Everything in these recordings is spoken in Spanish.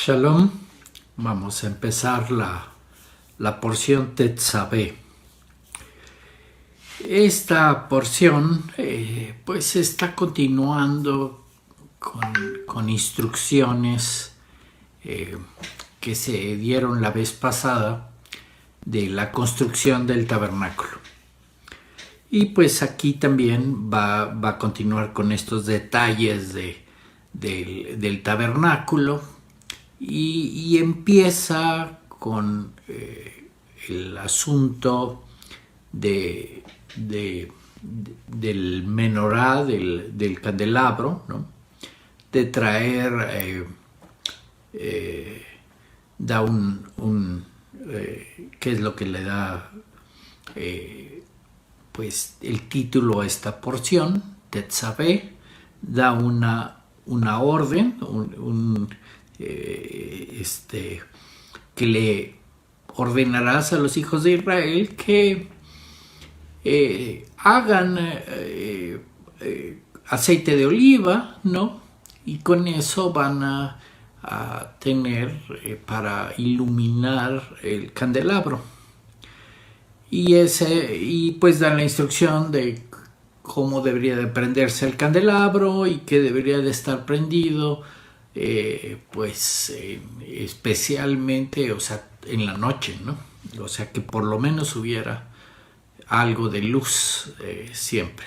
Shalom, vamos a empezar la porción Tetzaveh. Esta porción pues está continuando con instrucciones que se dieron la vez pasada de la construcción del tabernáculo. Y pues aquí también va a continuar con estos detalles del tabernáculo. Y empieza con el asunto del menorá, del candelabro, ¿no? De traer, da ¿qué es lo que le da pues el título a esta porción? Tetzaveh, da una orden, que le ordenarás a los hijos de Israel que hagan aceite de oliva, ¿no? Y con eso van a tener para iluminar el candelabro. Y pues dan la instrucción de cómo debería de prenderse el candelabro y que debería de estar prendido especialmente, o sea, en la noche, ¿no? O sea, que por lo menos hubiera algo de luz siempre.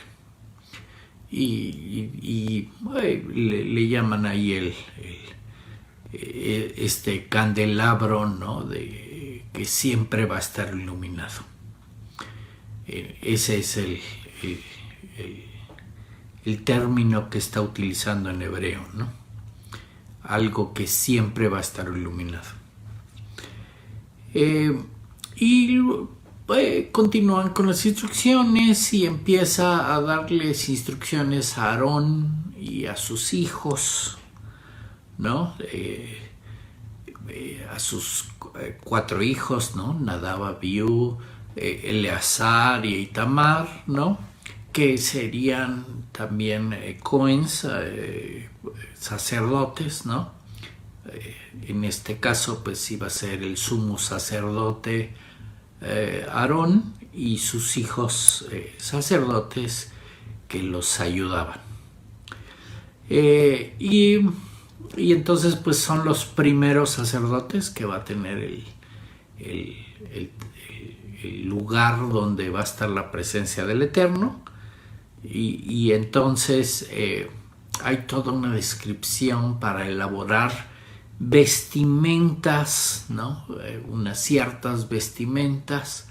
Y le llaman ahí este candelabro, ¿no? Que siempre va a estar iluminado. Ese es el término que está utilizando en hebreo, ¿no? Algo que siempre va a estar iluminado. Continúan con las instrucciones y empieza a darles instrucciones a Aarón y a sus hijos, ¿no? A sus 4 hijos, ¿no? Nadab, Abiú, Eleazar y Itamar, ¿no? Que serían también cohens, sacerdotes, ¿no? En este caso pues iba a ser el sumo sacerdote Aarón y sus hijos sacerdotes que los ayudaban. Y entonces pues son los primeros sacerdotes que va a tener el lugar donde va a estar la presencia del Eterno. Y entonces hay toda una descripción para elaborar vestimentas, ¿no? Unas ciertas vestimentas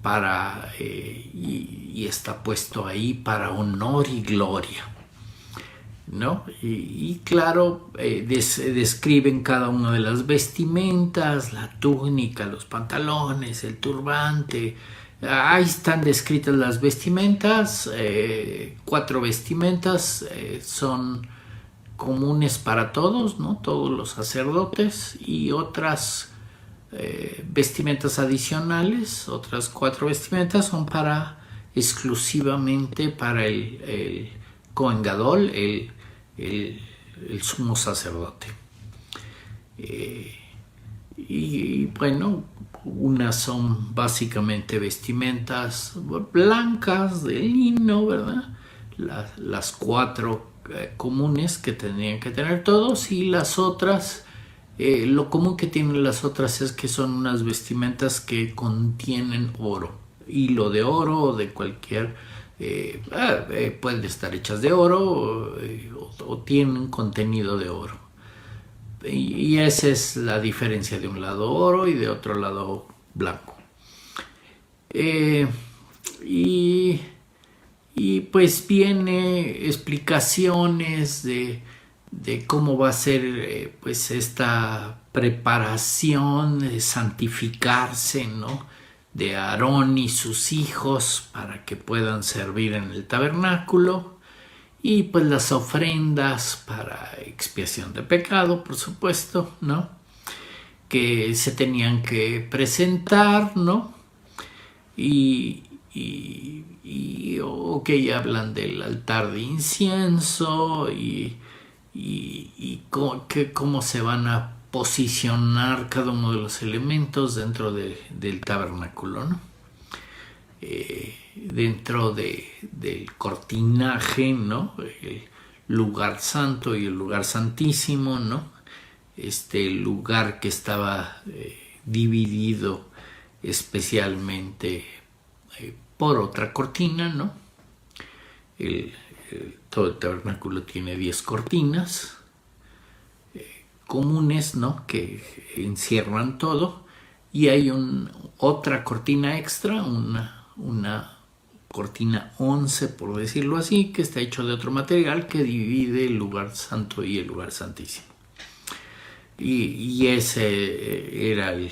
para y está puesto ahí para honor y gloria, ¿no? Y claro, describen cada una de las vestimentas, la túnica, los pantalones, el turbante. Ahí están descritas las vestimentas. 4 vestimentas son comunes para todos, ¿no? Todos los sacerdotes, y otras vestimentas adicionales, otras 4 vestimentas son exclusivamente para el Cohen Gadol, el sumo sacerdote. Y bueno, unas son básicamente vestimentas blancas de lino, ¿verdad? Las 4 comunes que tendrían que tener todos, y las otras, lo común que tienen las otras es que son unas vestimentas que contienen oro, hilo de oro o de cualquier, pueden estar hechas de oro o tienen contenido de oro. Y esa es la diferencia de un lado oro y de otro lado blanco. Y pues viene explicaciones de cómo va a ser pues esta preparación de santificarse, ¿no? De Aarón y sus hijos para que puedan servir en el tabernáculo. Y pues las ofrendas para expiación de pecado, por supuesto, ¿no? Que se tenían que presentar, ¿no? Y hablan del altar de incienso y cómo se van a posicionar cada uno de los elementos dentro del tabernáculo, ¿no? Dentro del cortinaje, ¿no? El lugar santo y el lugar santísimo, ¿no? Este lugar que estaba dividido especialmente por otra cortina, ¿no? Todo el tabernáculo tiene 10 cortinas comunes, ¿no? Que encierran todo, y hay otra cortina extra, una cortina 11, por decirlo así, que está hecho de otro material que divide el lugar santo y el lugar santísimo. Y ese era el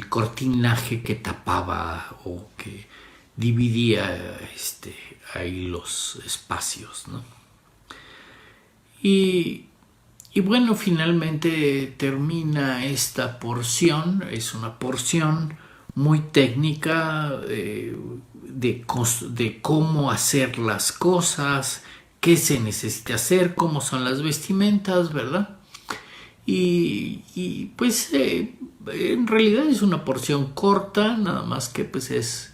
cortinaje que tapaba o que dividía ahí los espacios, ¿no? Y bueno, finalmente termina esta porción. Es una porción muy técnica de cómo hacer las cosas, qué se necesita hacer, cómo son las vestimentas, ¿verdad? Y pues en realidad es una porción corta, nada más que pues es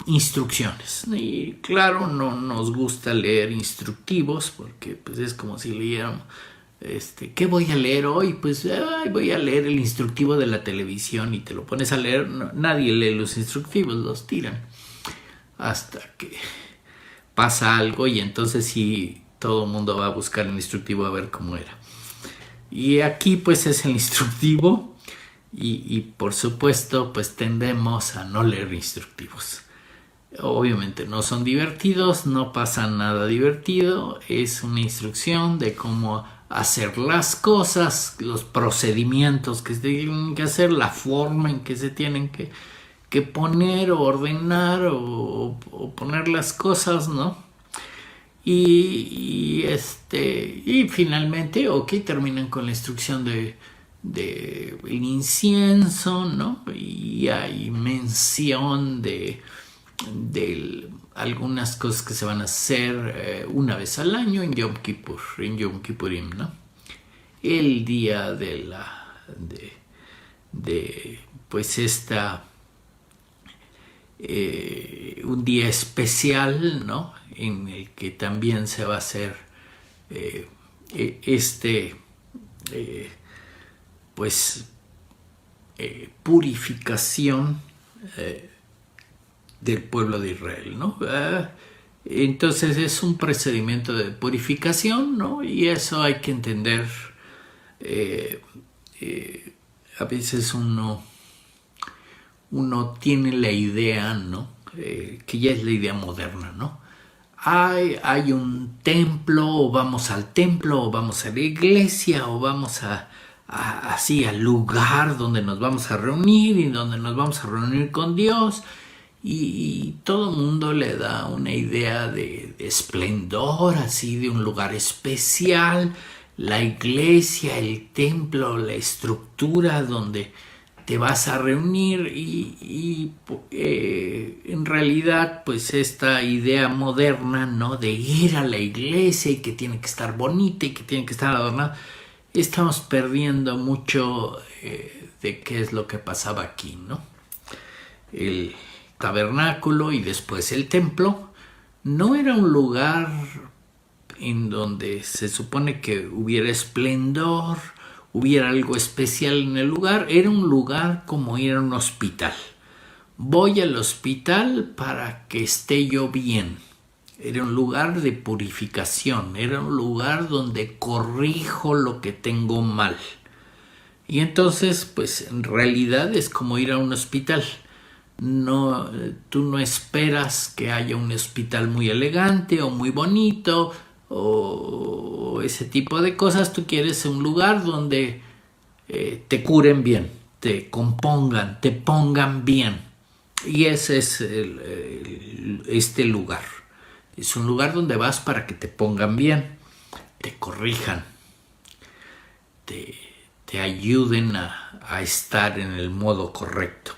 instrucciones. Y claro, no nos gusta leer instructivos porque pues es como si leyeran ¿qué voy a leer hoy? Pues voy a leer el instructivo de la televisión, y te lo pones a leer. No, nadie lee los instructivos, los tiran hasta que pasa algo, y entonces sí, todo el mundo va a buscar el instructivo a ver cómo era. Y aquí pues es el instructivo, y por supuesto pues tendemos a no leer instructivos. Obviamente no son divertidos, no pasa nada divertido, es una instrucción de cómo hacer las cosas, los procedimientos que se tienen que hacer, la forma en que se tienen que poner o ordenar o poner las cosas, ¿no? Y finalmente, terminan con la instrucción de el incienso, ¿no? Y hay mención de algunas cosas que se van a hacer una vez al año en Yom Kippur, en Yom Kippurim, ¿no? El día pues un día especial, ¿no? En el que también se va a hacer purificación del pueblo de Israel, ¿no? Entonces es un procedimiento de purificación, ¿no? Y eso hay que entender. A veces uno tiene la idea, ¿no? Que ya es la idea moderna, ¿no? Hay un templo, o vamos al templo, o vamos a la iglesia, o vamos así al lugar donde nos vamos a reunir y donde nos vamos a reunir con Dios. Y todo el mundo le da una idea de esplendor, así, de un lugar especial, la iglesia, el templo, la estructura donde te vas a reunir, y en realidad pues esta idea moderna, ¿no? De ir a la iglesia y que tiene que estar bonita y que tiene que estar adornada, estamos perdiendo mucho de qué es lo que pasaba aquí, ¿no? El tabernáculo y después el templo no era un lugar en donde se supone que hubiera esplendor, hubiera algo especial en el lugar. Era un lugar como ir a un hospital. Voy al hospital para que esté yo bien. Era un lugar de purificación, era un lugar donde corrijo lo que tengo mal. Y entonces, pues en realidad es como ir a un hospital. No, tú no esperas que haya un hospital muy elegante o muy bonito o ese tipo de cosas. Tú quieres un lugar donde te curen bien, te compongan, te pongan bien. Y ese es este lugar. Es un lugar donde vas para que te pongan bien, te corrijan, te ayuden a estar en el modo correcto.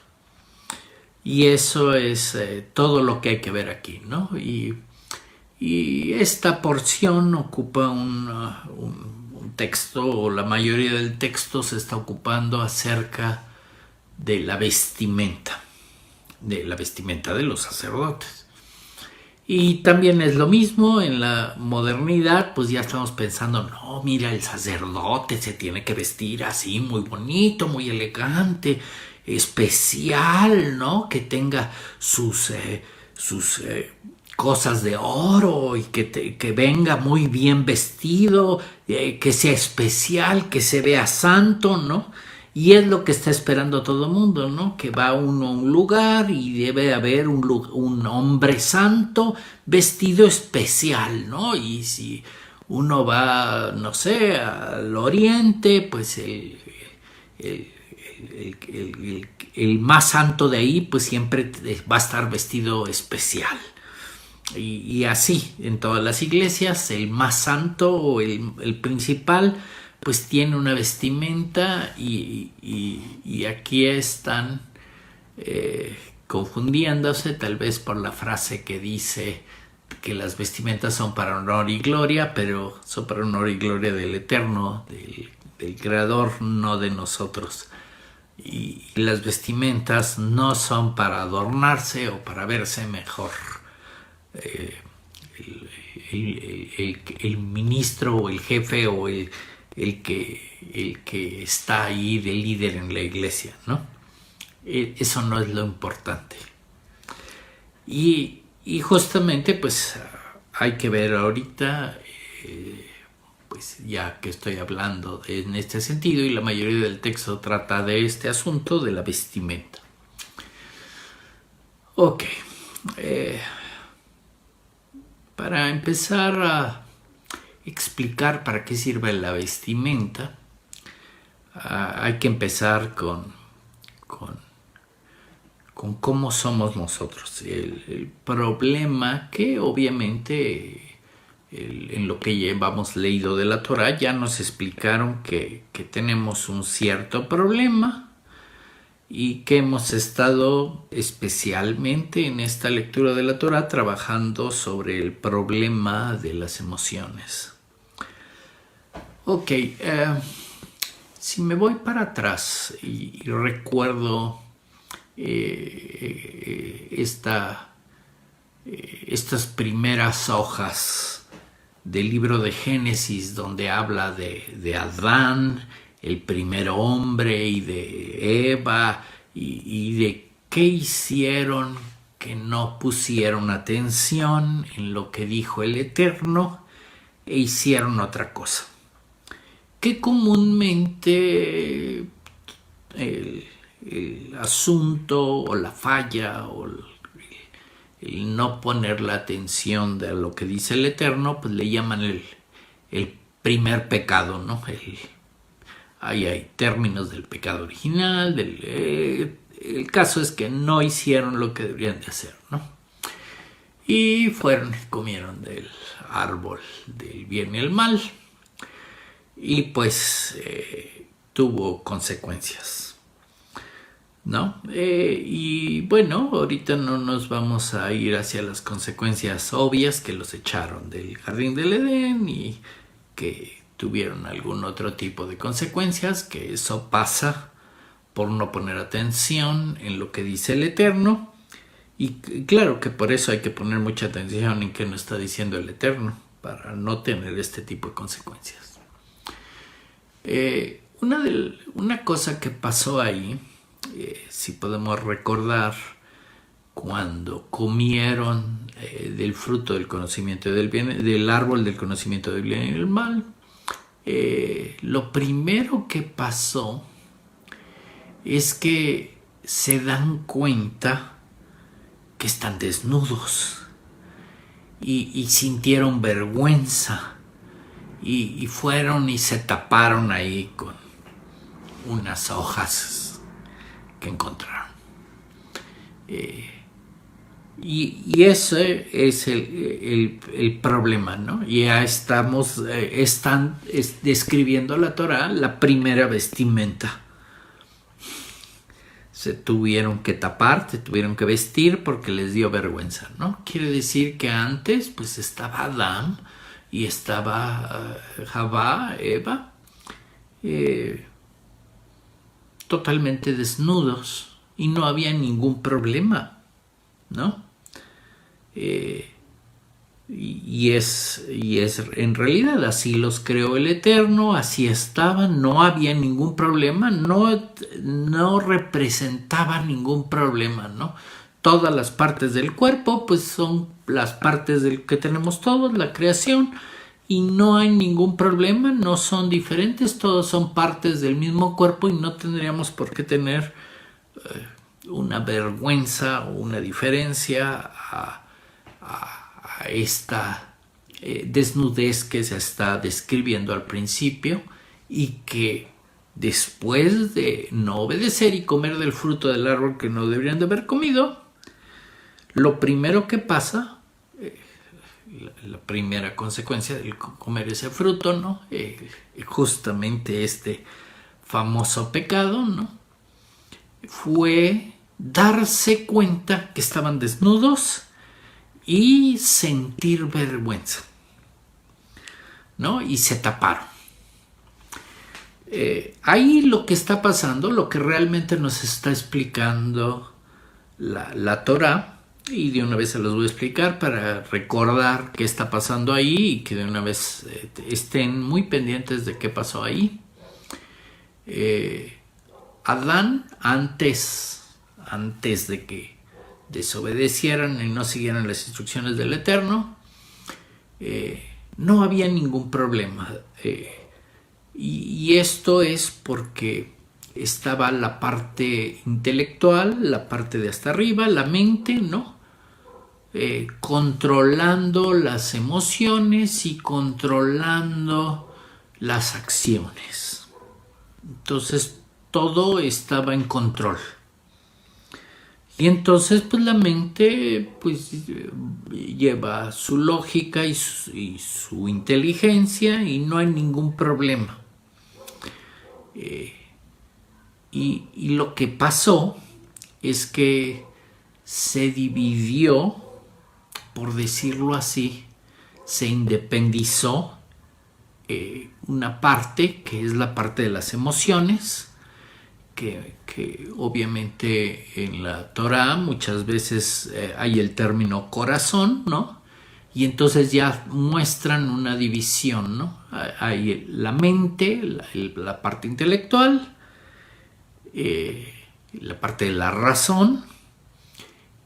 Y eso es todo lo que hay que ver aquí, ¿no? Y esta porción ocupa un texto, o la mayoría del texto, se está ocupando acerca de la vestimenta de los sacerdotes. Y también es lo mismo en la modernidad, pues ya estamos pensando, no, mira, el sacerdote se tiene que vestir así, muy bonito, muy elegante, especial, ¿no? Que tenga sus cosas de oro y que venga muy bien vestido, que sea especial, que se vea santo, ¿no? Y es lo que está esperando todo el mundo, ¿no? Que va uno a un lugar y debe haber un hombre santo vestido especial, ¿no? Y si uno va, no sé, al oriente, pues el más santo de ahí, pues siempre va a estar vestido especial. Y así, en todas las iglesias, el más santo o el principal, pues tiene una vestimenta, y aquí están confundiéndose tal vez por la frase que dice que las vestimentas son para honor y gloria, pero son para honor y gloria del Eterno, del Creador, no de nosotros. Y las vestimentas no son para adornarse o para verse mejor. El ministro o el jefe o el que está ahí de líder en la iglesia, ¿no? Eso no es lo importante. Y justamente, pues hay que ver ahorita, pues ya que estoy hablando en este sentido, y la mayoría del texto trata de este asunto de la vestimenta. Ok. Para empezar a explicar para qué sirve la vestimenta, hay que empezar con cómo somos nosotros. El problema que obviamente en lo que llevamos leído de la Torah ya nos explicaron que tenemos un cierto problema, y que hemos estado especialmente en esta lectura de la Torah trabajando sobre el problema de las emociones. Ok, si me voy para atrás y recuerdo estas primeras hojas del libro de Génesis, donde habla de Adán, el primer hombre, y de Eva, y de qué hicieron, que no pusieron atención en lo que dijo el Eterno e hicieron otra cosa. Que comúnmente el asunto o la falla o el no poner la atención de lo que dice el Eterno, pues le llaman el primer pecado, ¿no? Ahí hay términos del pecado original, el caso es que no hicieron lo que deberían de hacer, ¿no? Y comieron del árbol del bien y el mal, y pues tuvo consecuencias, ¿no? Y bueno, ahorita no nos vamos a ir hacia las consecuencias obvias, que los echaron del jardín del Edén y que tuvieron algún otro tipo de consecuencias, que eso pasa por no poner atención en lo que dice el Eterno. Y claro que por eso hay que poner mucha atención en qué nos está diciendo el Eterno, para no tener este tipo de consecuencias. Una cosa que pasó ahí, si podemos recordar, cuando comieron del fruto del conocimiento del bien, del árbol del conocimiento del bien y del mal, lo primero que pasó es que se dan cuenta que están desnudos, y sintieron vergüenza, y fueron y se taparon ahí con unas hojas que encontraron. Y ese es el problema, ¿no? Ya están describiendo la Torah la primera vestimenta. Se tuvieron que tapar, se tuvieron que vestir porque les dio vergüenza, ¿no? Quiere decir que antes pues estaba Adán y estaba Javá, Eva, totalmente desnudos y no había ningún problema, ¿no? Y es en realidad así los creó el Eterno, así estaban, no había ningún problema, no representaba ningún problema, ¿no? Todas las partes del cuerpo pues son las partes del que tenemos todos, la creación, y no hay ningún problema, no son diferentes, todos son partes del mismo cuerpo y no tendríamos por qué tener una vergüenza o una diferencia a esta desnudez que se está describiendo al principio, y que después de no obedecer y comer del fruto del árbol que no deberían de haber comido, lo primero que pasa, la primera consecuencia del comer ese fruto, ¿no? Justamente este famoso pecado, ¿no? Fue darse cuenta que estaban desnudos y sentir vergüenza, ¿no? Y se taparon. Ahí lo que está pasando, lo que realmente nos está explicando la Torá, y de una vez se los voy a explicar para recordar qué está pasando ahí y que de una vez estén muy pendientes de qué pasó ahí. Adán, antes de que desobedecieran y no siguieran las instrucciones del Eterno, no había ningún problema. Y esto es porque estaba la parte intelectual, la parte de hasta arriba, la mente, ¿no? Controlando las emociones y controlando las acciones. Entonces todo estaba en control. Y entonces pues la mente pues lleva su lógica y su inteligencia y no hay ningún problema. Y lo que pasó es que se dividió, por decirlo así, se independizó una parte que es la parte de las emociones, que obviamente en la Torá muchas veces hay el término corazón, ¿no? Y entonces ya muestran una división, ¿no? Hay la mente, la parte intelectual, la parte de la razón,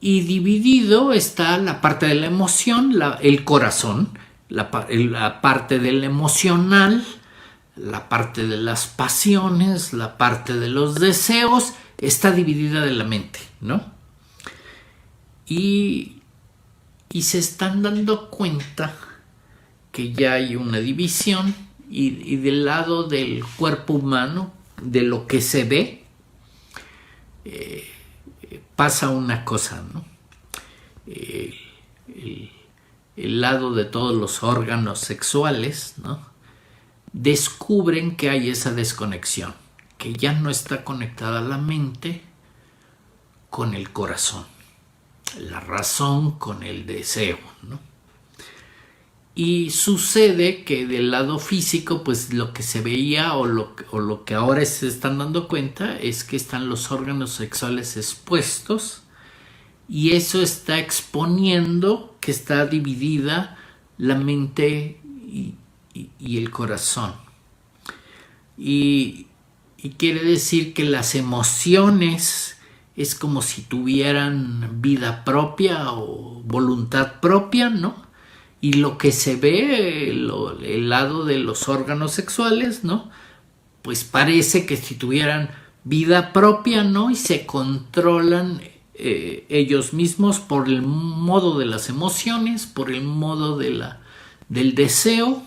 y dividido está la parte de la emoción, el corazón, la parte del emocional, la parte de las pasiones, la parte de los deseos, está dividida de la mente, ¿no? Y se están dando cuenta que ya hay una división y del lado del cuerpo humano, de lo que se ve, pasa una cosa, ¿no? El lado de todos los órganos sexuales, ¿no? Descubren que hay esa desconexión, que ya no está conectada la mente con el corazón, la razón con el deseo, ¿no? Y sucede que del lado físico, pues lo que se veía o lo que ahora se están dando cuenta es que están los órganos sexuales expuestos, y eso está exponiendo que está dividida la mente y el corazón. Y quiere decir que las emociones es como si tuvieran vida propia o voluntad propia, ¿no? Y lo que se ve, el lado de los órganos sexuales, ¿no? Pues parece que si tuvieran vida propia, ¿no? Y se controlan ellos mismos por el modo de las emociones, por el modo del deseo,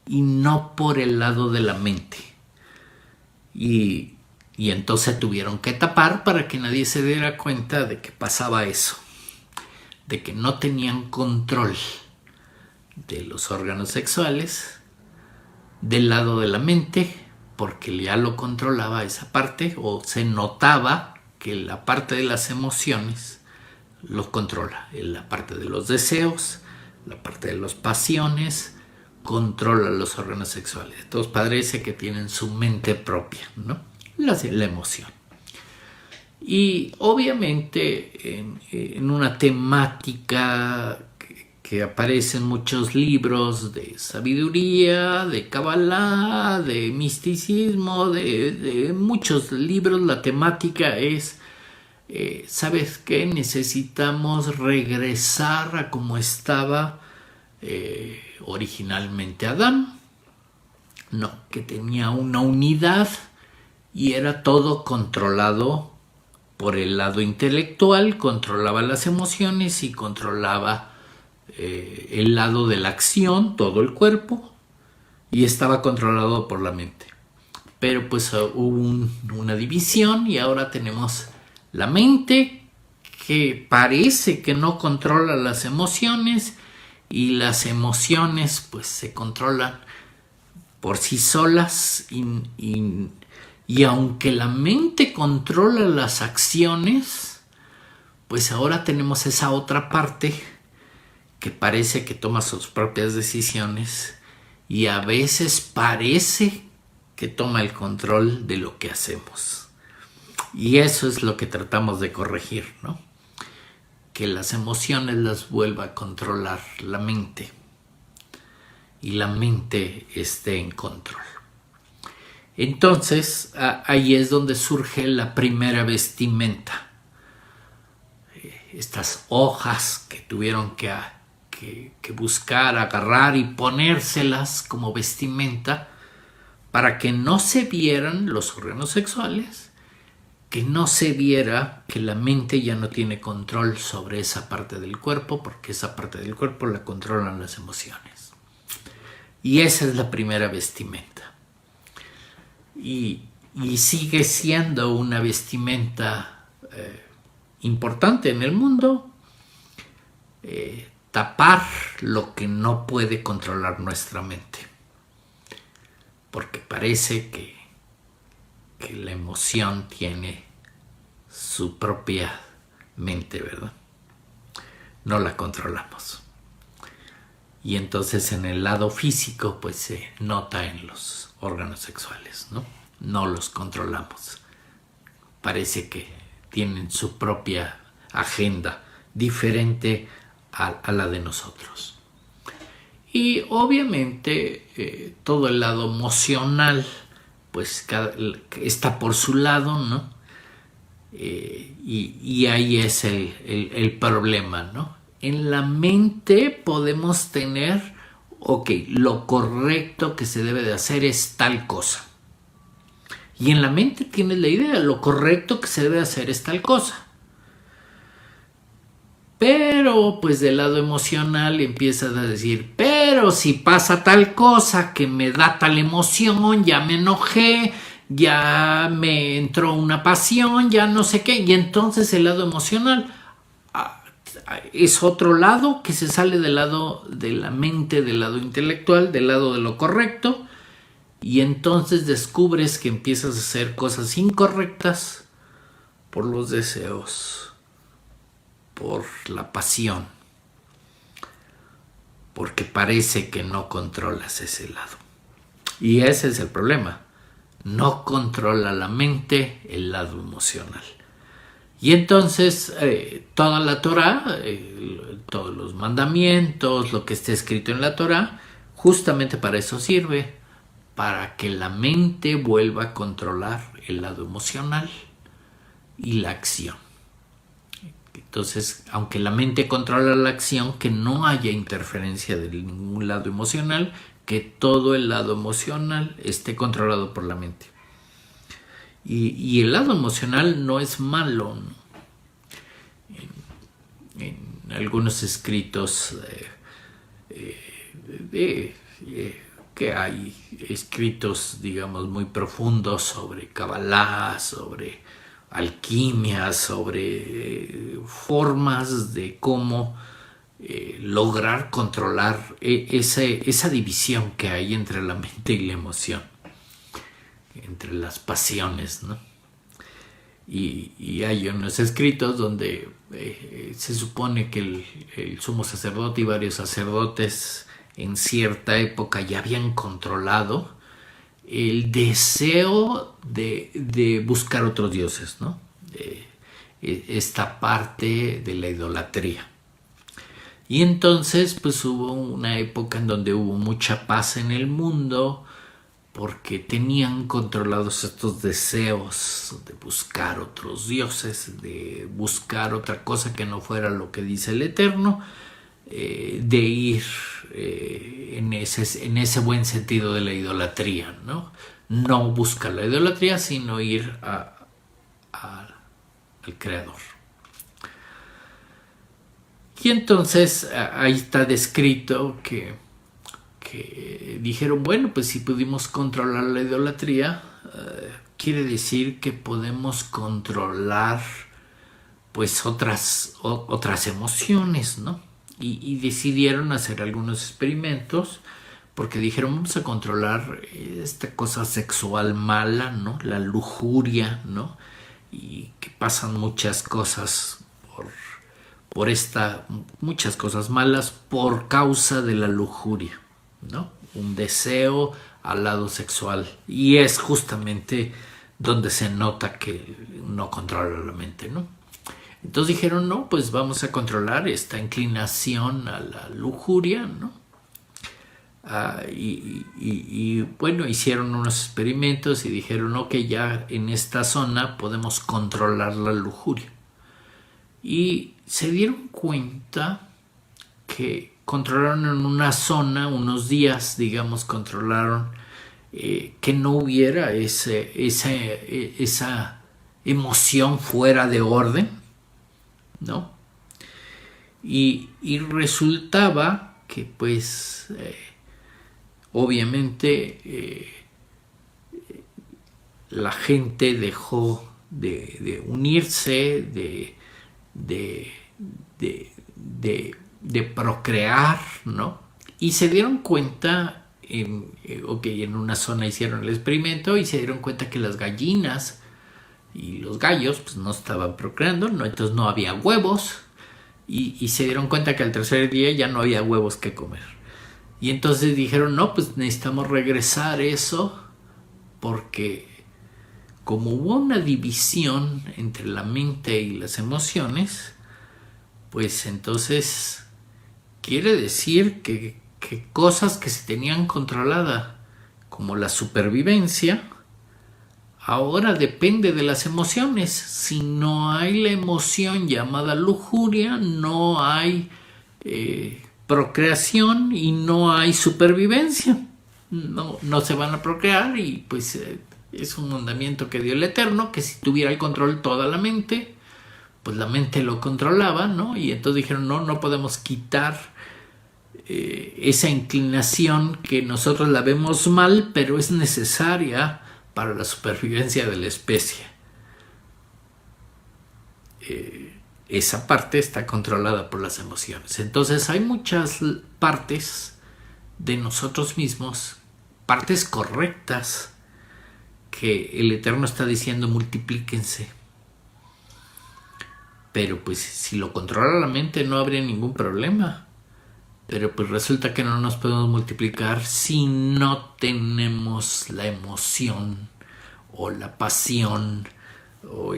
y no por el lado de la mente. Y entonces tuvieron que tapar para que nadie se diera cuenta de que pasaba eso, de que no tenían control de los órganos sexuales del lado de la mente, porque ya lo controlaba esa parte, o se notaba que la parte de las emociones los controla, la parte de los deseos, la parte de las pasiones, controla los órganos sexuales. Entonces parece que tienen su mente propia, ¿no? La emoción. Y obviamente en una temática que aparece en muchos libros de sabiduría, de Kabbalah, de misticismo, de muchos libros, la temática es, ¿sabes qué? Necesitamos regresar a como estaba originalmente Adán. No, que tenía una unidad y era todo controlado por el lado intelectual, controlaba las emociones y controlaba el lado de la acción, todo el cuerpo, y estaba controlado por la mente. Pero pues hubo una división y ahora tenemos la mente que parece que no controla las emociones y las emociones pues se controlan por sí solas y aunque la mente controla las acciones, pues ahora tenemos esa otra parte que parece que toma sus propias decisiones y a veces parece que toma el control de lo que hacemos. Y eso es lo que tratamos de corregir, ¿no? Que las emociones las vuelva a controlar la mente y la mente esté en control. Entonces, ahí es donde surge la primera vestimenta. Estas hojas que tuvieron que buscar, agarrar y ponérselas como vestimenta para que no se vieran los órganos sexuales, que no se viera que la mente ya no tiene control sobre esa parte del cuerpo, porque esa parte del cuerpo la controlan las emociones. Y esa es la primera vestimenta. Y sigue siendo una vestimenta importante en el mundo, tapar lo que no puede controlar nuestra mente, porque parece que la emoción tiene su propia mente, ¿verdad? No la controlamos. Y entonces en el lado físico pues se nota en los órganos sexuales, ¿no? No los controlamos. Parece que tienen su propia agenda diferente a la de nosotros. Y obviamente todo el lado emocional pues está por su lado, ¿no? Y ahí es el problema, ¿no? En la mente podemos tener, ok, lo correcto que se debe de hacer es tal cosa. Y en la mente tienes la idea, lo correcto que se debe hacer es tal cosa. Pero pues del lado emocional empiezas a decir, pero si pasa tal cosa que me da tal emoción, ya me enojé, ya me entró una pasión, ya no sé qué. Y entonces el lado emocional es otro lado que se sale del lado de la mente, del lado intelectual, del lado de lo correcto. Y entonces descubres que empiezas a hacer cosas incorrectas por los deseos, por la pasión, porque parece que no controlas ese lado. Y ese es el problema. No controla la mente el lado emocional. Y entonces toda la Torah, todos los mandamientos, lo que esté escrito en la Torah, justamente para eso sirve, para que la mente vuelva a controlar el lado emocional y la acción. Entonces, aunque la mente controla la acción, que no haya interferencia de ningún lado emocional, que todo el lado emocional esté controlado por la mente. Y el lado emocional no es malo, ¿no? En algunos escritos que hay escritos, digamos, muy profundos sobre Kabbalah, sobre alquimia, sobre formas de cómo lograr controlar esa división que hay entre la mente y la emoción, entre las pasiones, ¿no? y hay unos escritos donde se supone que el sumo sacerdote y varios sacerdotes en cierta época ya habían controlado el deseo de buscar otros dioses, ¿no? Esta parte de la idolatría. Y entonces pues hubo una época en donde hubo mucha paz en el mundo porque tenían controlados estos deseos de buscar otros dioses, de buscar otra cosa que no fuera lo que dice el Eterno, de ir en ese buen sentido de la idolatría, ¿no? No buscar la idolatría, sino ir al Creador. Y entonces ahí está descrito que dijeron, bueno, pues si pudimos controlar la idolatría, quiere decir que podemos controlar pues otras emociones, ¿no? Y decidieron hacer algunos experimentos porque dijeron, vamos a controlar esta cosa sexual mala, ¿no? La lujuria, ¿no? Y que pasan muchas cosas muchas cosas malas por causa de la lujuria, ¿no? Un deseo al lado sexual, y es justamente donde se nota que no controla la mente, ¿no? Entonces dijeron, no, pues vamos a controlar esta inclinación a la lujuria, ¿no? Y bueno, hicieron unos experimentos y dijeron, ok, ya en esta zona podemos controlar la lujuria. Y se dieron cuenta que controlaron en una zona, unos días, digamos, controlaron que no hubiera esa emoción fuera de orden, ¿no? Y resultaba que pues obviamente la gente dejó de unirse, de procrear, ¿no? Y se dieron cuenta, en una zona hicieron el experimento y se dieron cuenta que las gallinas y los gallos pues no estaban procreando, ¿no? Entonces no había huevos, y se dieron cuenta que al tercer día ya no había huevos que comer. Y entonces dijeron, no, pues necesitamos regresar eso, porque como hubo una división entre la mente y las emociones, pues entonces quiere decir que cosas que se tenían controlada, como la supervivencia, ahora depende de las emociones. Si no hay la emoción llamada lujuria, no hay procreación y no hay supervivencia. No se van a procrear, y pues es un mandamiento que dio el Eterno, que si tuviera el control toda la mente, pues la mente lo controlaba, ¿no? Y entonces dijeron, no podemos quitar esa inclinación que nosotros la vemos mal, pero es necesaria para la supervivencia de la especie. Esa parte está controlada por las emociones. Entonces hay muchas partes de nosotros mismos, partes correctas, que el Eterno está diciendo multiplíquense. Pero pues si lo controla la mente no habría ningún problema. Pero pues resulta que no nos podemos multiplicar si no tenemos la emoción o la pasión o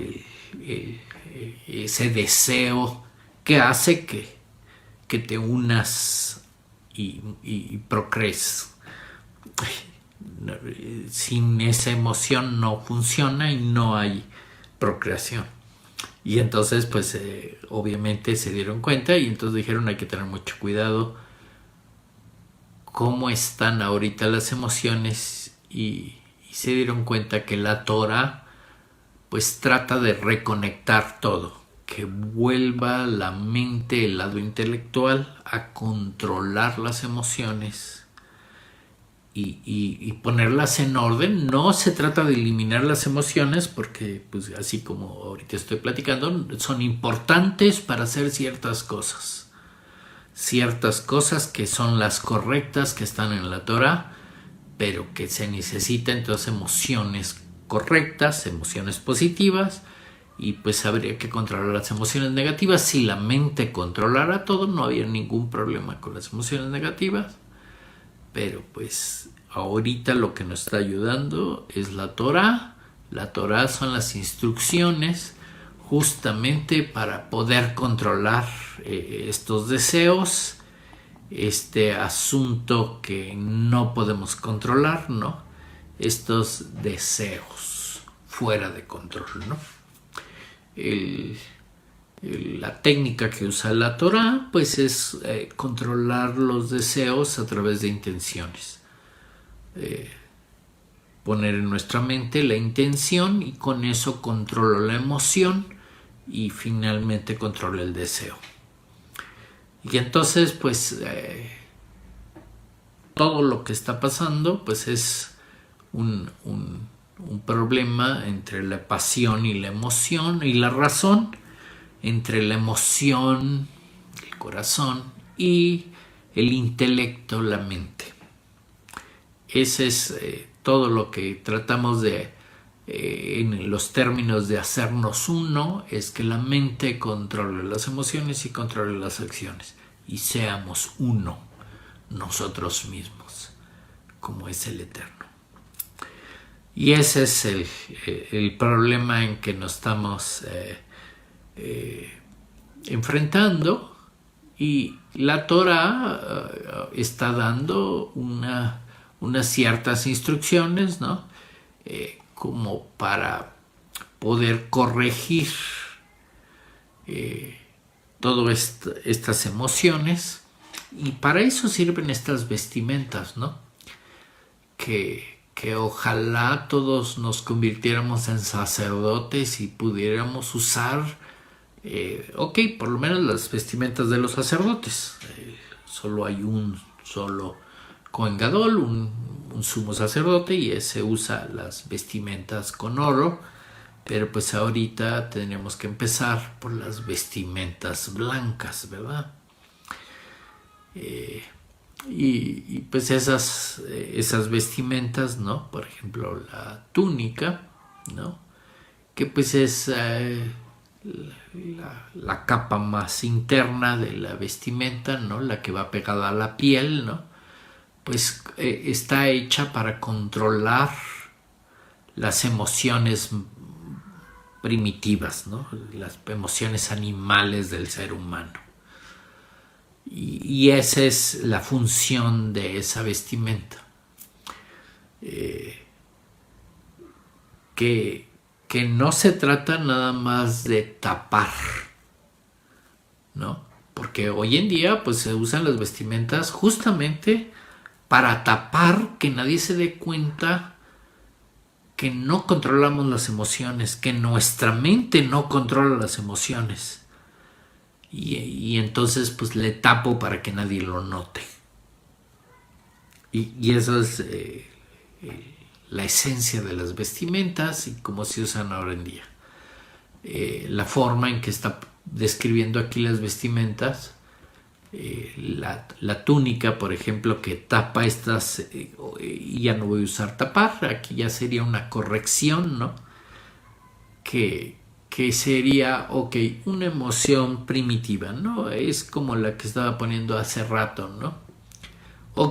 ese deseo que hace que te unas y procrees. Sin esa emoción no funciona y no hay procreación. Y entonces pues obviamente se dieron cuenta, y entonces dijeron, hay que tener mucho cuidado cómo están ahorita las emociones, y se dieron cuenta que la Torah pues trata de reconectar todo, que vuelva la mente, el lado intelectual, a controlar las emociones y ponerlas en orden. No se trata de eliminar las emociones, porque pues así como ahorita estoy platicando, son importantes para hacer ciertas cosas que son las correctas, que están en la Torah, pero que se necesitan entonces emociones correctas, emociones positivas, y pues habría que controlar las emociones negativas. Si la mente controlara todo, no había ningún problema con las emociones negativas. Pero pues ahorita lo que nos está ayudando es la Torá. La Torá son las instrucciones justamente para poder controlar estos deseos, este asunto que no podemos controlar, ¿no? Estos deseos fuera de control, ¿no? La técnica que usa la Torá pues es controlar los deseos a través de intenciones, poner en nuestra mente la intención y con eso controlo la emoción y finalmente controlo el deseo. Y entonces pues todo lo que está pasando pues es un problema entre la pasión y la emoción, y la razón entre la emoción, el corazón, y el intelecto, la mente. Ese es todo lo que tratamos de, en los términos de hacernos uno, es que la mente controle las emociones y controle las acciones, y seamos uno nosotros mismos, como es el Eterno. Y ese es el problema en que nos estamos enfrentando, y la Torá está dando unas ciertas instrucciones, ¿no? Como para poder corregir todas estas emociones, y para eso sirven estas vestimentas, ¿no? Que ojalá todos nos convirtiéramos en sacerdotes y pudiéramos usar por lo menos las vestimentas de los sacerdotes. Solo hay un solo Kohen Gadol, un sumo sacerdote, y ese usa las vestimentas con oro, pero pues ahorita tenemos que empezar por las vestimentas blancas, ¿verdad? Y pues esas vestimentas, ¿no? Por ejemplo, la túnica, ¿no? Que pues es la capa más interna de la vestimenta, ¿no? La que va pegada a la piel, ¿no? Pues está hecha para controlar las emociones primitivas, ¿no? Las emociones animales del ser humano. Y esa es la función de esa vestimenta. Que no se trata nada más de tapar, ¿no? Porque hoy en día pues se usan las vestimentas justamente para tapar, que nadie se dé cuenta que no controlamos las emociones, que nuestra mente no controla las emociones. Y entonces pues le tapo para que nadie lo note. Y eso es la esencia de las vestimentas y cómo se usan ahora en día. La forma en que está describiendo aquí las vestimentas, la túnica, por ejemplo, que tapa estas, y ya no voy a usar tapar, aquí ya sería una corrección, ¿no? Que sería, una emoción primitiva, ¿no? Es como la que estaba poniendo hace rato, ¿no?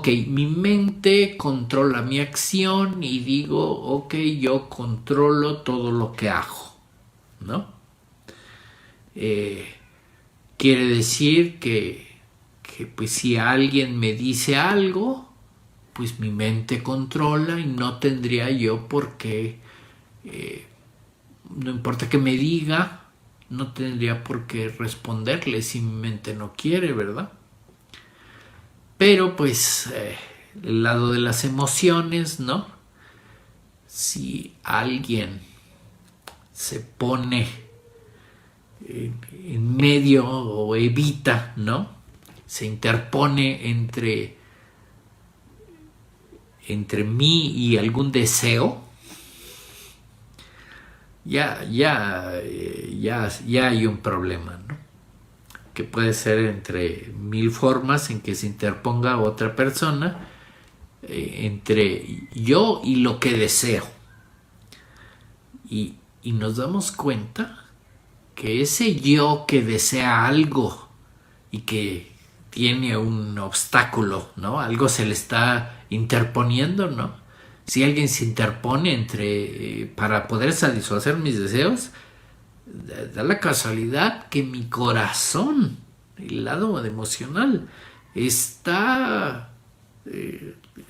Mi mente controla mi acción y digo, yo controlo todo lo que hago, ¿no? Quiere decir que pues si alguien me dice algo, pues mi mente controla y no tendría yo por qué, no importa que me diga, no tendría por qué responderle si mi mente no quiere, ¿verdad? Pero pues el lado de las emociones, ¿no? Si alguien se pone en medio o evita, ¿no? Se interpone entre mí y algún deseo, ya hay un problema, ¿no? Que puede ser entre mil formas en que se interponga otra persona entre yo y lo que deseo. Y nos damos cuenta que ese yo que desea algo y que tiene un obstáculo, ¿no? Algo se le está interponiendo, ¿no? Si alguien se interpone para poder satisfacer mis deseos, da la casualidad que mi corazón, el lado emocional, está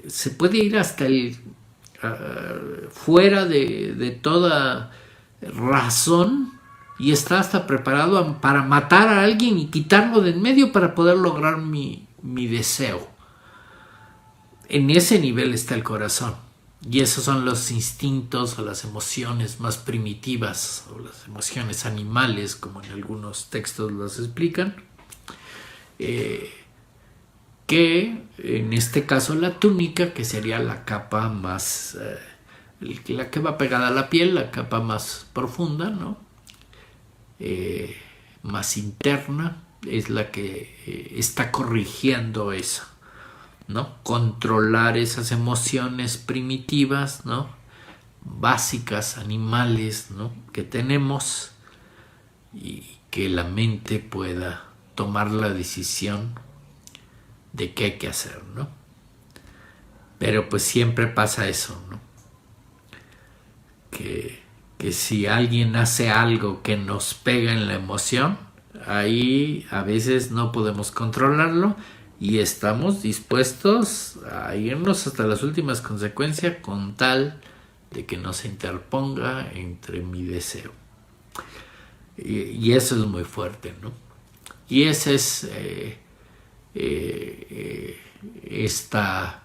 se puede ir hasta el fuera de toda razón y está hasta preparado para matar a alguien y quitarlo de en medio para poder lograr mi deseo. En ese nivel está el corazón. Y esos son los instintos o las emociones más primitivas o las emociones animales, como en algunos textos las explican. Que en este caso la túnica, que sería la capa más, la que va pegada a la piel, la capa más profunda, ¿no? Más interna, es la que está corrigiendo eso, ¿no? Controlar esas emociones primitivas, ¿no? Básicas, animales, ¿no? Que tenemos y que la mente pueda tomar la decisión de qué hay que hacer, ¿no? Pero pues siempre pasa eso, ¿no? Que si alguien hace algo que nos pega en la emoción, ahí a veces no podemos controlarlo y estamos dispuestos a irnos hasta las últimas consecuencias con tal de que no se interponga entre mi deseo. Y eso es muy fuerte, ¿no? Y esa es esta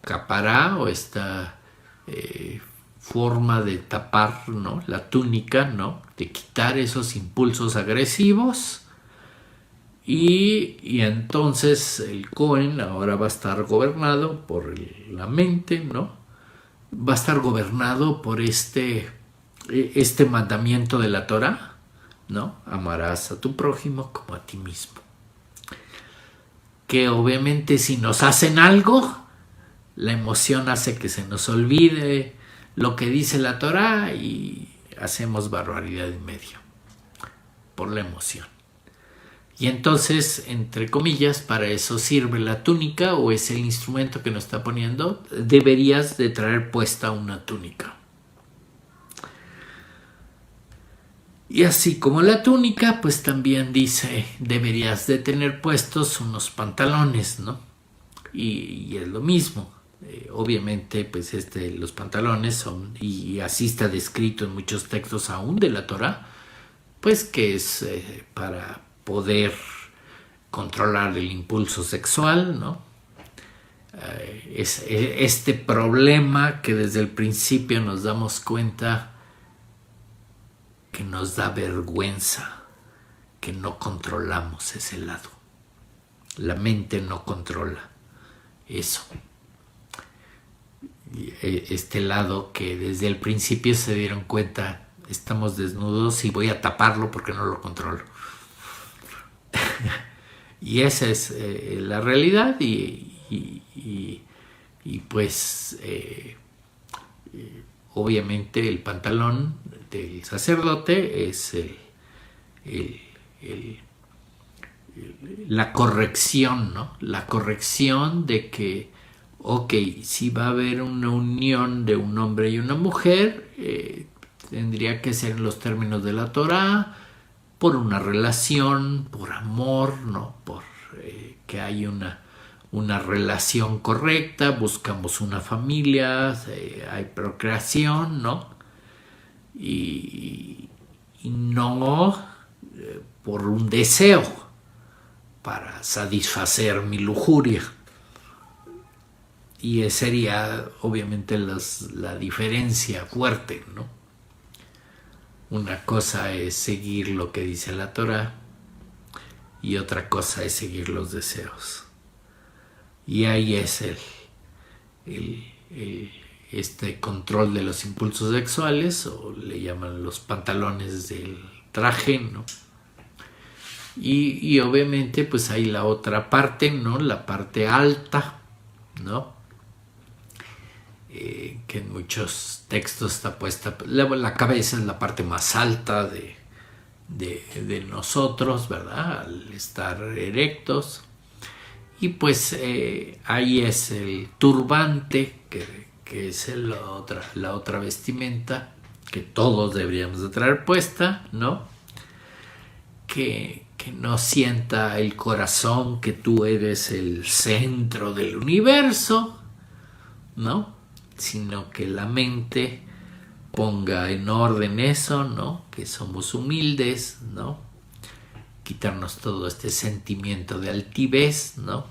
capará o esta forma de tapar, ¿no? La túnica, ¿no? De quitar esos impulsos agresivos y entonces el Cohen ahora va a estar gobernado por la mente, ¿no? Va a estar gobernado por este mandamiento de la Torah, ¿no? Amarás a tu prójimo como a ti mismo. Que obviamente si nos hacen algo, la emoción hace que se nos olvide lo que dice la Torah y hacemos barbaridad en medio por la emoción. Y entonces, entre comillas, para eso sirve la túnica o es el instrumento que nos está poniendo. Deberías de traer puesta una túnica. Y así como la túnica, pues también dice, deberías de tener puestos unos pantalones, ¿no? Y es lo mismo. Obviamente, pues los pantalones son, y así está descrito en muchos textos aún de la Torah, pues que es para poder controlar el impulso sexual, ¿no? Es este problema que desde el principio nos damos cuenta que nos da vergüenza, que no controlamos ese lado. La mente no controla eso. Este lado que desde el principio se dieron cuenta, estamos desnudos y voy a taparlo porque no lo controlo. Y esa es la realidad y pues obviamente el pantalón del sacerdote es la corrección, ¿no? La corrección de que, ok, si va a haber una unión de un hombre y una mujer, tendría que ser en los términos de la Torah, por una relación, por amor, ¿no? Por que hay una relación correcta, buscamos una familia, hay procreación, ¿no? Y no por un deseo para satisfacer mi lujuria. Y esa sería obviamente la diferencia fuerte, ¿no? Una cosa es seguir lo que dice la Torah y otra cosa es seguir los deseos. Y ahí es este control de los impulsos sexuales, o le llaman los pantalones del traje, ¿no? Y obviamente pues hay la otra parte, ¿no? La parte alta, ¿no? Que en muchos textos está puesta, la cabeza es la parte más alta de nosotros, ¿verdad? Al estar erectos. Y pues ahí es el turbante, que es la otra vestimenta que todos deberíamos de traer puesta, ¿no? Que no sienta el corazón que tú eres el centro del universo, ¿no? Sino que la mente ponga en orden eso, ¿no? Que somos humildes, ¿no? Quitarnos todo este sentimiento de altivez, ¿no?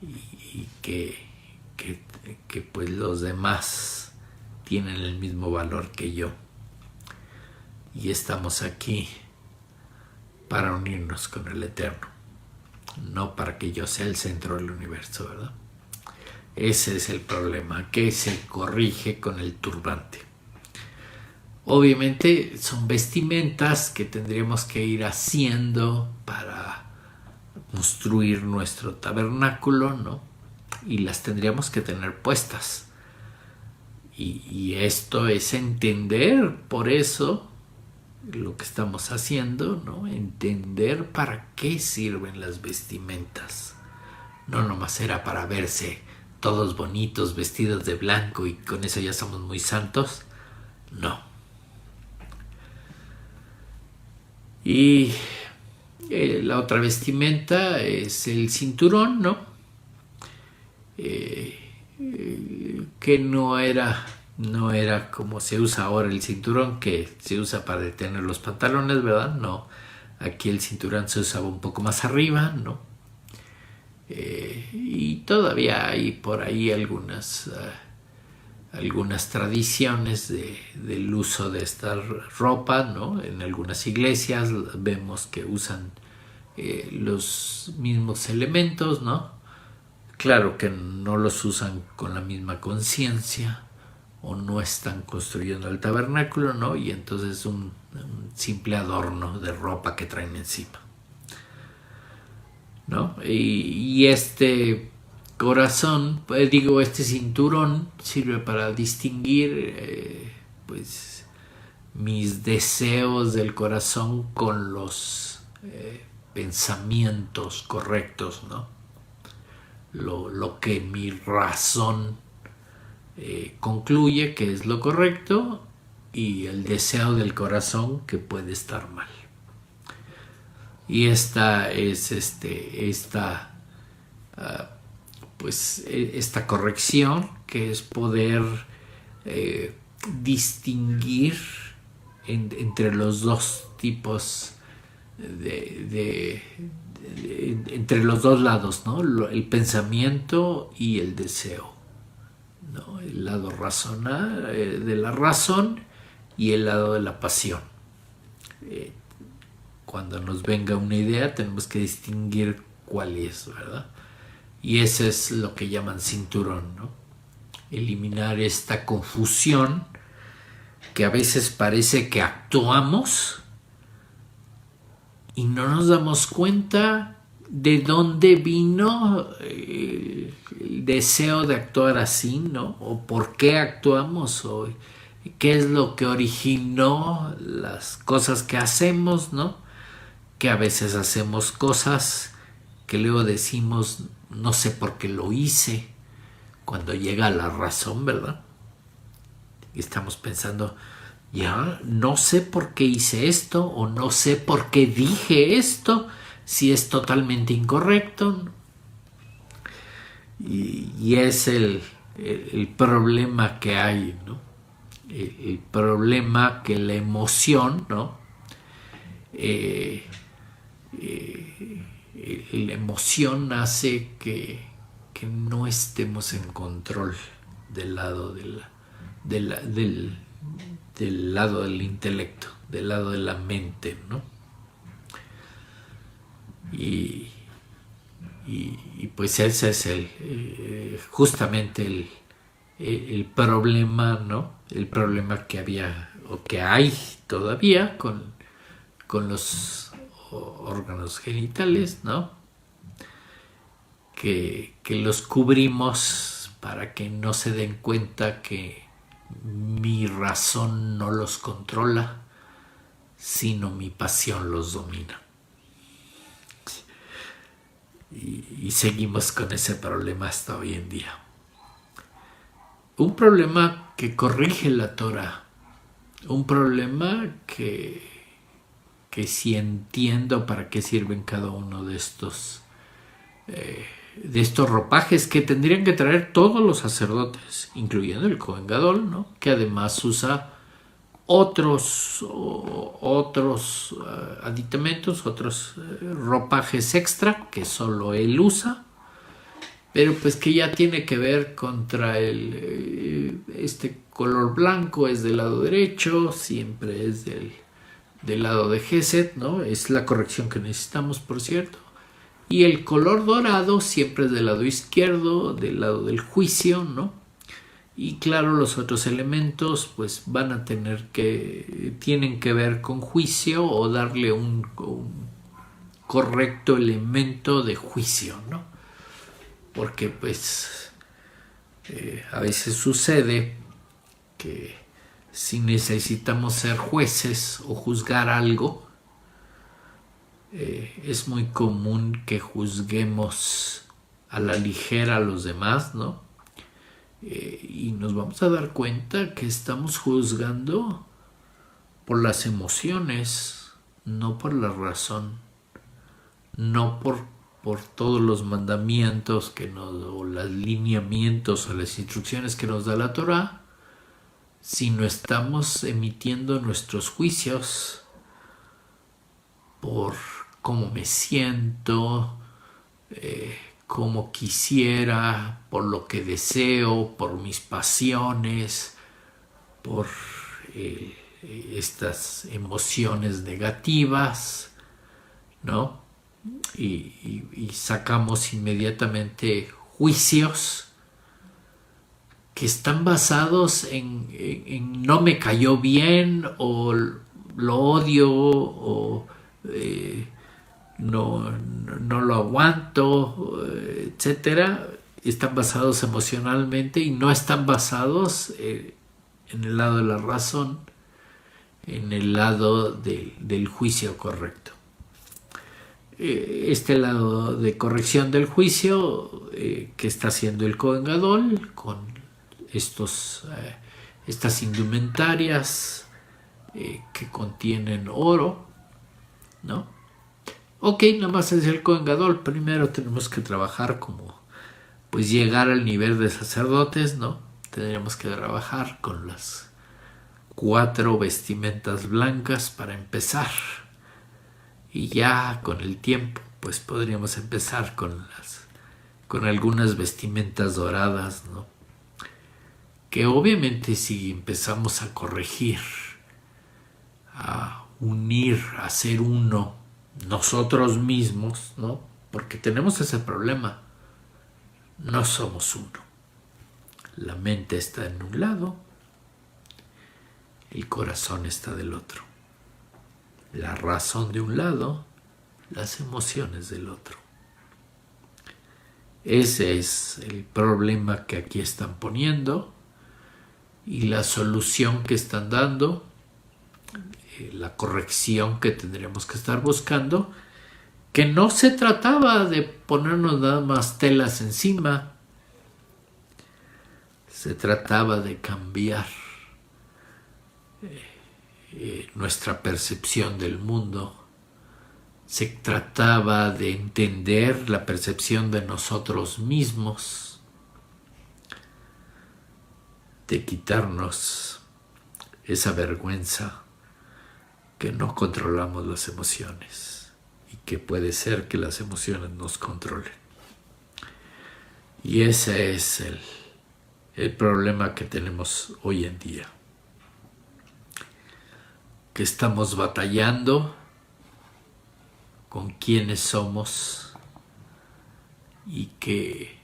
Y que pues los demás tienen el mismo valor que yo. Y estamos aquí para unirnos con el Eterno, no para que yo sea el centro del universo, ¿verdad? Ese es el problema, que se corrige con el turbante. Obviamente son vestimentas que tendríamos que ir haciendo para construir nuestro tabernáculo, ¿no? Y las tendríamos que tener puestas. Y esto es entender, por eso, lo que estamos haciendo, ¿no? Entender para qué sirven las vestimentas. No nomás era para verse todos bonitos, vestidos de blanco y con eso ya somos muy santos. No. Y la otra vestimenta es el cinturón, ¿no? Que no era como se usa ahora el cinturón, que se usa para detener los pantalones, ¿verdad? No, aquí el cinturón se usaba un poco más arriba, ¿no? Y todavía hay por ahí algunas tradiciones del uso de esta ropa, ¿no? En algunas iglesias vemos que usan los mismos elementos, ¿no? Claro que no los usan con la misma conciencia o no están construyendo el tabernáculo, ¿no? Y entonces es un simple adorno de ropa que traen encima, ¿no? Y este corazón, este cinturón sirve para distinguir pues mis deseos del corazón con los pensamientos correctos, ¿no? Lo que mi razón concluye que es lo correcto y el deseo del corazón que puede estar mal. Y esta es esta corrección, que es poder distinguir entre los dos tipos entre los dos lados, ¿no? El pensamiento y el deseo, ¿no? El lado de la razón y el lado de la pasión. Cuando nos venga una idea tenemos que distinguir cuál es, ¿verdad? Y eso es lo que llaman cinturón, ¿no? Eliminar esta confusión que a veces parece que actuamos y no nos damos cuenta de dónde vino el deseo de actuar así, ¿no? O por qué actuamos, o qué es lo que originó las cosas que hacemos, ¿no? Que a veces hacemos cosas que luego decimos, no sé por qué lo hice, cuando llega la razón, ¿verdad? Y estamos pensando, ya no sé por qué hice esto, o no sé por qué dije esto, si es totalmente incorrecto. Y es el problema que hay, ¿no? El problema que la emoción, ¿no? La emoción hace que no estemos en control del lado del lado del intelecto, del lado de la mente, ¿no? Y pues ese es justamente el problema, ¿no? El problema que había o que hay todavía con los órganos genitales, ¿no? Que los cubrimos para que no se den cuenta que mi razón no los controla, sino mi pasión los domina. Y seguimos con ese problema hasta hoy en día. Un problema que corrige la Torah. Un problema que sí entiendo para qué sirven cada uno de estos ropajes que tendrían que traer todos los sacerdotes, incluyendo el Kohen Gadol, ¿no? Que además usa otros aditamentos, otros ropajes extra que solo él usa, pero pues que ya tiene que ver contra este color blanco es del lado derecho, siempre es del lado de Gesed, ¿no? Es la corrección que necesitamos, por cierto. Y el color dorado siempre es del lado izquierdo, del lado del juicio, ¿no? Y claro, los otros elementos pues tienen que ver con juicio o darle un correcto elemento de juicio, ¿no? Porque pues a veces sucede que si necesitamos ser jueces o juzgar algo, es muy común que juzguemos a la ligera a los demás, ¿no? Y nos vamos a dar cuenta que estamos juzgando por las emociones, no por la razón, no por todos los mandamientos o los lineamientos o las instrucciones que nos da la Torah, sino estamos emitiendo nuestros juicios por cómo me siento, como quisiera, por lo que deseo, por mis pasiones, por estas emociones negativas, ¿no? Y sacamos inmediatamente juicios que están basados en no me cayó bien, o lo odio, o no lo aguanto, etcétera. Están basados emocionalmente y no están basados en el lado de la razón, en el lado del juicio correcto. Este lado de corrección del juicio que está haciendo el Kohen Gadol con estas indumentarias que contienen oro, ¿no? Ok, nada más es el Kohen Gadol. Primero tenemos que trabajar pues llegar al nivel de sacerdotes, ¿no? Tendríamos que trabajar con las 4 vestimentas blancas para empezar. Y ya con el tiempo, pues podríamos empezar con algunas vestimentas doradas, ¿no? Que obviamente si empezamos a corregir, a unir, a ser uno, nosotros mismos, ¿no? Porque tenemos ese problema. No somos uno. La mente está en un lado, el corazón está del otro. La razón de un lado, las emociones del otro. Ese es el problema que aquí están poniendo y la solución que están dando, la corrección que tendríamos que estar buscando, que no se trataba de ponernos nada más telas encima, se trataba de cambiar nuestra percepción del mundo, se trataba de entender la percepción de nosotros mismos, de quitarnos esa vergüenza que no controlamos las emociones y que puede ser que las emociones nos controlen. Y ese es el problema que tenemos hoy en día, que estamos batallando con quiénes somos y que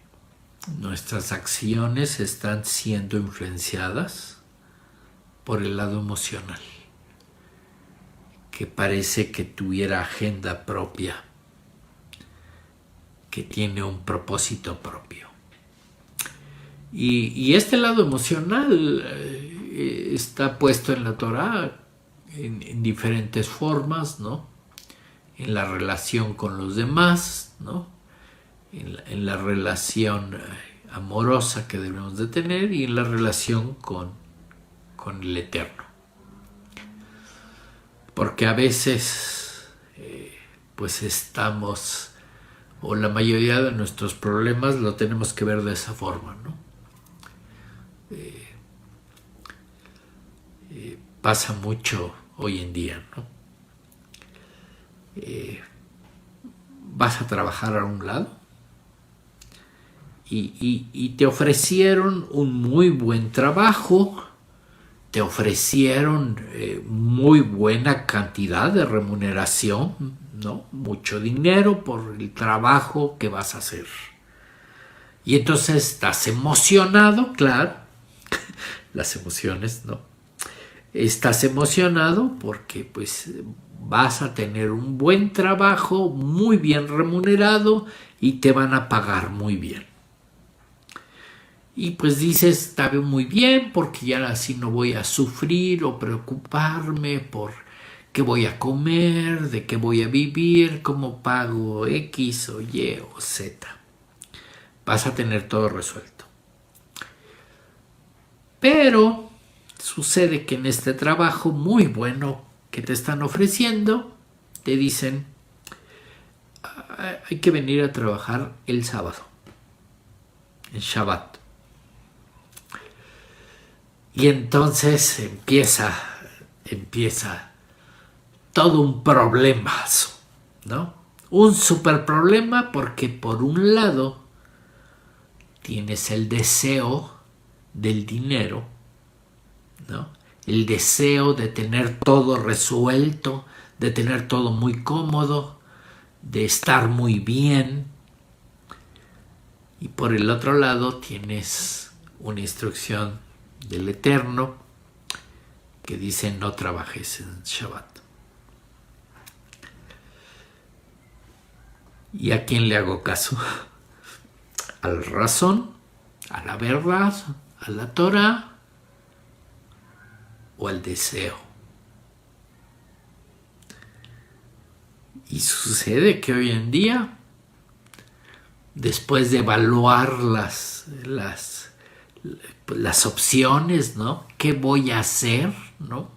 nuestras acciones están siendo influenciadas por el lado emocional, que parece que tuviera agenda propia, que tiene un propósito propio. Y este lado emocional está puesto en la Torah en diferentes formas, ¿no? En la relación con los demás, ¿no? En la relación amorosa que debemos de tener y en la relación con el Eterno. Porque a veces pues estamos, o la mayoría de nuestros problemas lo tenemos que ver de esa forma, ¿no? Pasa mucho hoy en día, ¿no? Vas a trabajar a un lado y te ofrecieron un muy buen trabajo, te ofrecieron muy buena cantidad de remuneración, ¿no? Mucho dinero por el trabajo que vas a hacer. Y entonces estás emocionado, claro, las emociones, ¿no? Estás emocionado porque pues vas a tener un buen trabajo, muy bien remunerado y te van a pagar muy bien. Y pues dices, está muy bien porque ya así no voy a sufrir o preocuparme por qué voy a comer, de qué voy a vivir, cómo pago X o Y o Z. Vas a tener todo resuelto. Pero sucede que en este trabajo muy bueno que te están ofreciendo, te dicen, hay que venir a trabajar el sábado, el Shabbat. Y entonces empieza todo un problemazo, ¿no? Un super problema porque por un lado tienes el deseo del dinero, ¿no? El deseo de tener todo resuelto, de tener todo muy cómodo, de estar muy bien. Y por el otro lado tienes una instrucción del Eterno que dice no trabajes en Shabbat. ¿Y a quién le hago caso? ¿A la razón? ¿A la verdad? ¿A la Torah? ¿O al deseo? Y sucede que hoy en día, después de evaluar las opciones, ¿no? ¿Qué voy a hacer, ¿no?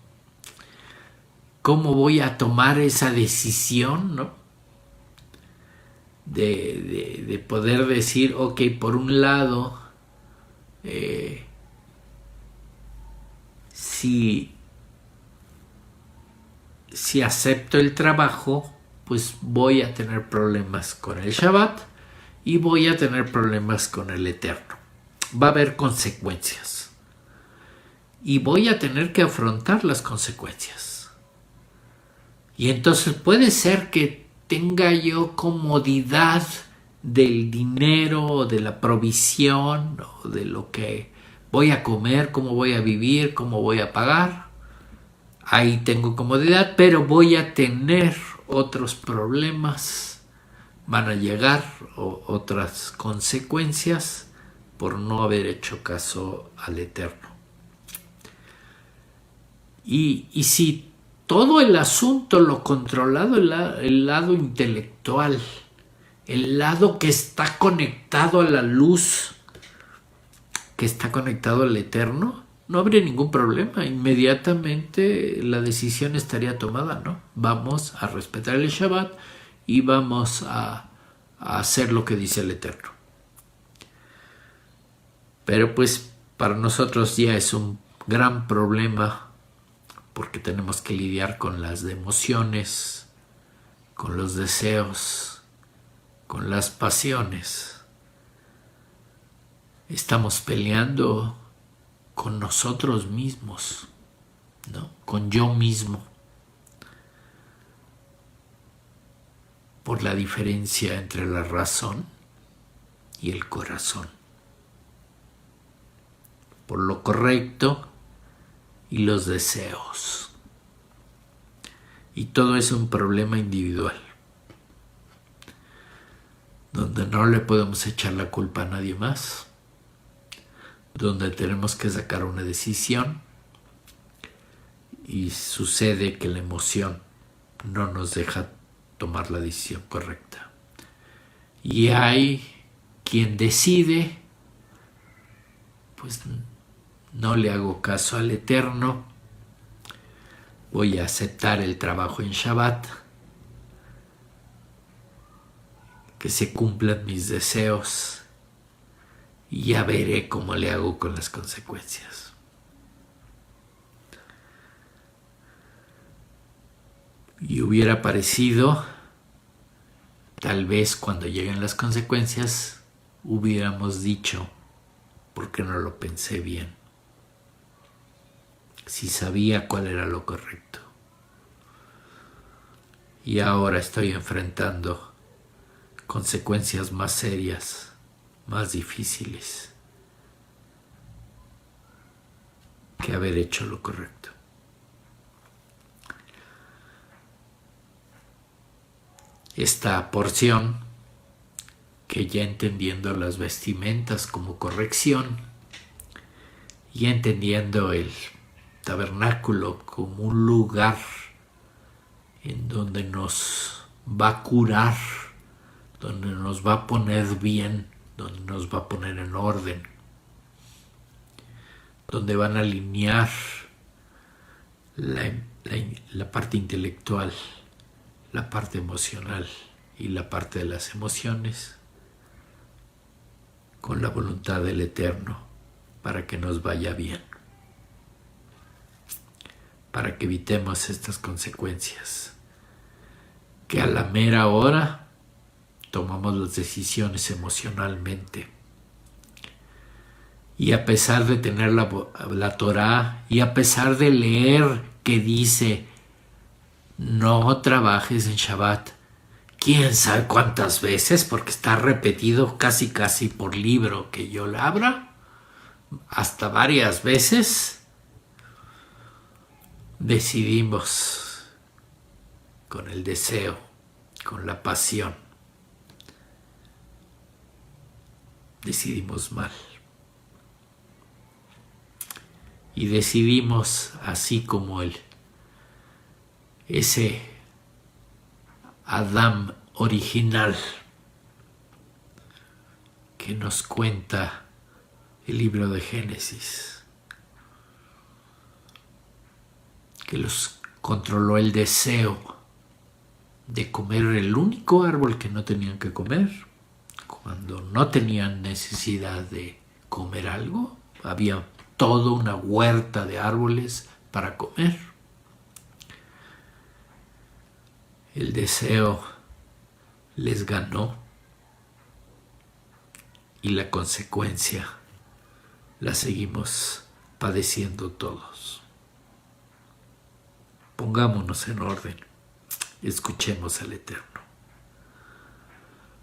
¿Cómo voy a tomar esa decisión, ¿no? De poder decir, ok, por un lado, si acepto el trabajo, pues voy a tener problemas con el Shabbat y voy a tener problemas con el Eterno. Va a haber consecuencias y voy a tener que afrontar las consecuencias. Y entonces puede ser que tenga yo comodidad del dinero, de la provisión, o de lo que voy a comer, cómo voy a vivir, cómo voy a pagar. Ahí tengo comodidad, pero voy a tener otros problemas. Van a llegar otras consecuencias por no haber hecho caso al Eterno. Y si todo el asunto lo controlado el lado intelectual, el lado que está conectado a la luz, que está conectado al Eterno, no habría ningún problema. Inmediatamente la decisión estaría tomada, ¿no? Vamos a respetar el Shabbat y vamos a hacer lo que dice el Eterno. Pero pues para nosotros ya es un gran problema porque tenemos que lidiar con las emociones, con los deseos, con las pasiones. Estamos peleando con nosotros mismos, ¿no? Con yo mismo, por la diferencia entre la razón y el corazón, por lo correcto y los deseos. Y todo es un problema individual, donde no le podemos echar la culpa a nadie más, donde tenemos que sacar una decisión y sucede que la emoción no nos deja tomar la decisión correcta. Y hay quien decide, pues no le hago caso al Eterno, voy a aceptar el trabajo en Shabbat, que se cumplan mis deseos y ya veré cómo le hago con las consecuencias. Y hubiera parecido, tal vez cuando lleguen las consecuencias, hubiéramos dicho, ¿por qué no lo pensé bien? Si sabía cuál era lo correcto. Y ahora estoy enfrentando consecuencias más serias, más difíciles que haber hecho lo correcto. Esta porción, que ya entendiendo las vestimentas como corrección, y entendiendo el tabernáculo como un lugar en donde nos va a curar, donde nos va a poner bien, donde nos va a poner en orden, donde van a alinear la parte intelectual, la parte emocional y la parte de las emociones con la voluntad del Eterno para que nos vaya bien, para que evitemos estas consecuencias, que a la mera hora tomamos las decisiones emocionalmente. Y a pesar de tener la Torá, y a pesar de leer que dice no trabajes en Shabbat, quién sabe cuántas veces, porque está repetido casi por libro que yo la abra, hasta varias veces, decidimos con el deseo, con la pasión, decidimos mal. Y decidimos así como ese Adán original que nos cuenta el libro de Génesis, que los controló el deseo de comer el único árbol que no tenían que comer, cuando no tenían necesidad de comer algo, había toda una huerta de árboles para comer. El deseo les ganó y la consecuencia la seguimos padeciendo todos. Pongámonos en orden, escuchemos al Eterno.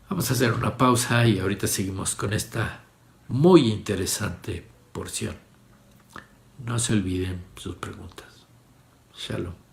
Vamos a hacer una pausa y ahorita seguimos con esta muy interesante porción. No se olviden sus preguntas. Shalom.